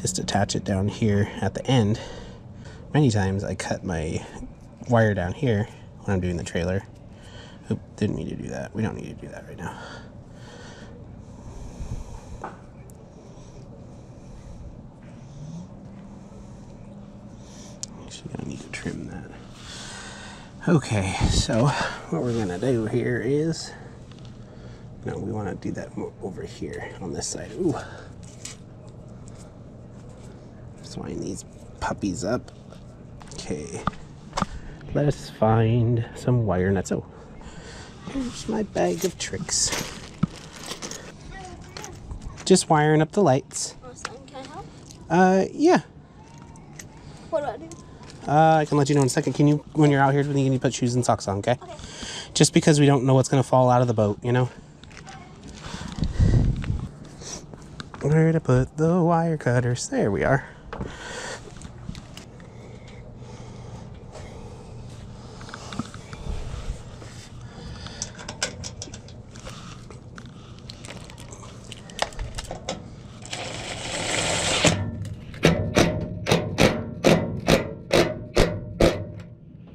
just attach it down here at the end. Many times I cut my wire down here when I'm doing the trailer. Oop, didn't mean to do that. We don't need to do that right now. Actually gonna need to trim that. Okay, so what we're gonna do here is, no, we wanna do that over here on this side. Ooh. Just line these puppies up. Okay, let us find some wire nuts. Oh, here's my bag of tricks. Just wiring up the lights. Awesome. Can I help? Yeah. What do I do? I can let you know in a second. Can you, when you're out here, can you put shoes and socks on, okay? Okay. Just because we don't know what's gonna fall out of the boat, you know? Where to put the wire cutters? There we are.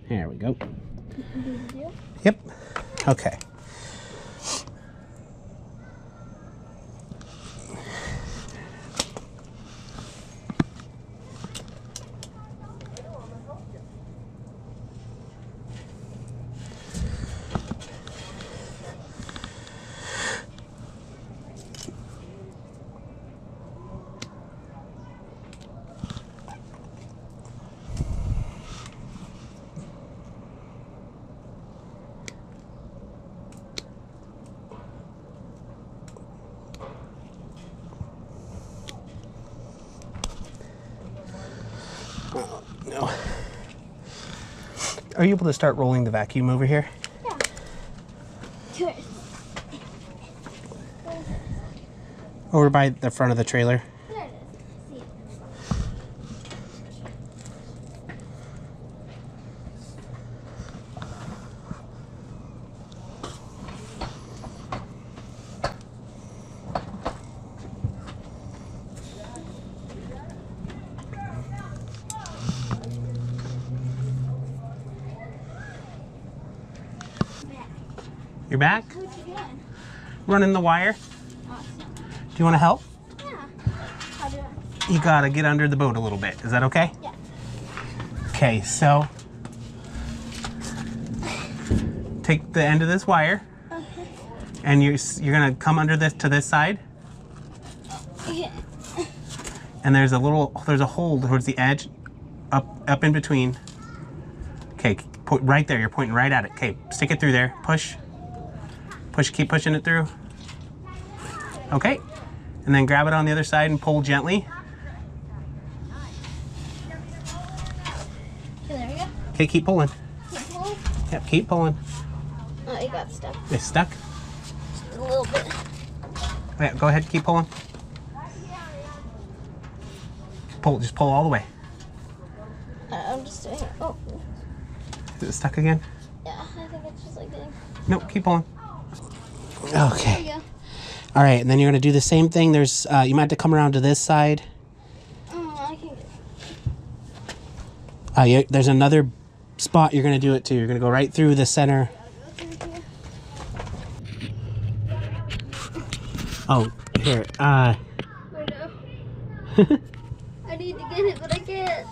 There we go. Yep. Okay. Oh, no. Are you able to start rolling the vacuum over here? Yeah. Good. Over by the front of the trailer. There it is. See it. You're back? What you doing? Running the wire. Awesome. Do you want to help? Yeah. How do I? You gotta get under the boat a little bit. Is that okay? Yeah. Okay, so take the end of this wire, Okay. and you're gonna come under this to this side, Yeah. and there's a hole towards the edge, up in between. Okay, right there. You're pointing right at it. Okay, stick it through there. Push. Keep pushing it through. Okay, and then grab it on the other side and pull gently. Okay, there we go. Okay, keep pulling. Keep pulling. Yep, keep pulling. Oh, it got stuck. It's stuck. Just a little bit. Yeah, go ahead, keep pulling. Just pull all the way. I'm just doing it. Oh. Is it stuck again? Yeah, I think it's just like that. Nope, keep pulling. There Okay. you go. All right, and then you're gonna do the same thing. There's, you might have to come around to this side. Oh, I can get. Yeah, there's another spot you're gonna do it to. You're gonna go right through the center. Oh, here. I know. I need to get it, but I can't.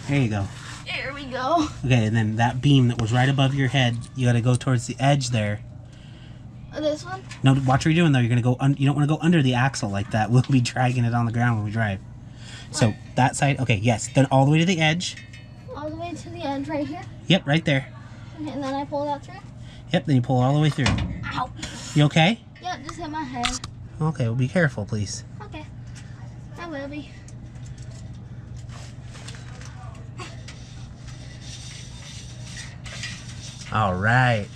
There you go. There we go. Okay, and then that beam that was right above your head, you gotta go towards the edge there. This one? No, watch what you're doing though. You're gonna go. You don't want to go under the axle like that. We'll be dragging it on the ground when we drive. So that side. Okay, yes. Then all the way to the edge. All the way to the end, right here. Yep, right there. Okay, and then I pull it out through. Yep. Then you pull it all the way through. Ow. You okay? Yep, just hit my head. Okay. Well, be careful, please. Okay. I will be. All right.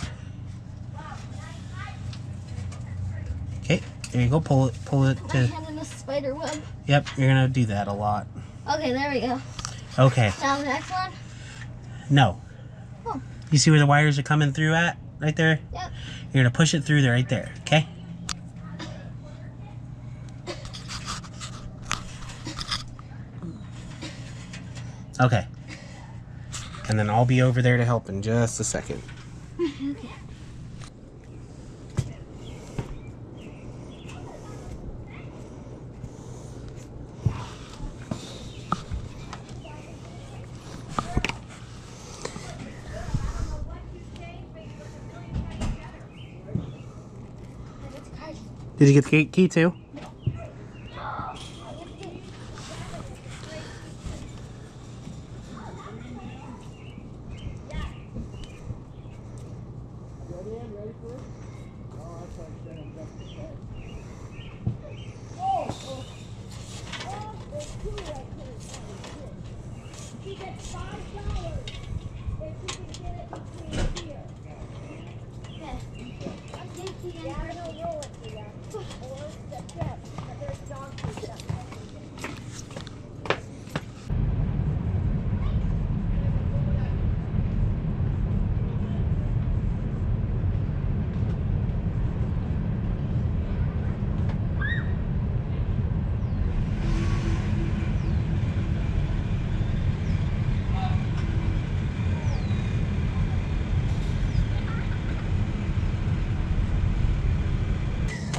Okay. There you go. Pull it. Pull it My to. hand in a spider web. Yep. You're gonna do that a lot. Okay, there we go. Okay. Now the next one. No. Oh. You see where the wires are coming through at? Right there? Yep. You're gonna push it through there, right there, okay? Okay. And then I'll be over there to help in just a second. Okay. Did you get the key too?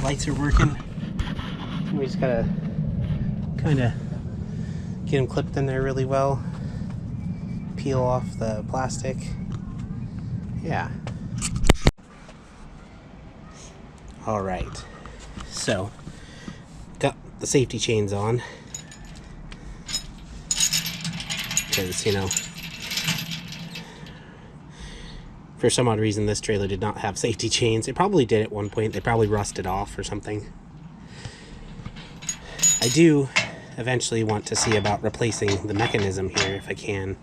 Lights are working. We just gotta kind of get them clipped in there really well. Peel off the plastic. Yeah. All right. So, got the safety chains on. Because, you know, for some odd reason, this trailer did not have safety chains. It probably did at one point. They probably rusted off or something. I do eventually want to see about replacing the mechanism here if I can.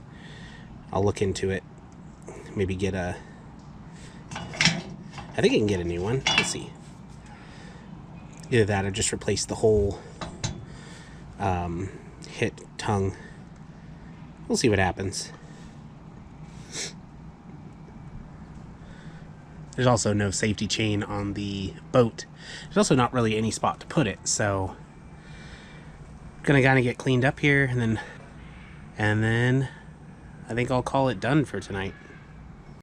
I'll look into it. Maybe get a... I think I can get a new one. Let's see. Either that or just replace the whole hit tongue. We'll see what happens. There's also no safety chain on the boat. There's also not really any spot to put it, so I'm gonna kind of get cleaned up here, and then I think I'll call it done for tonight.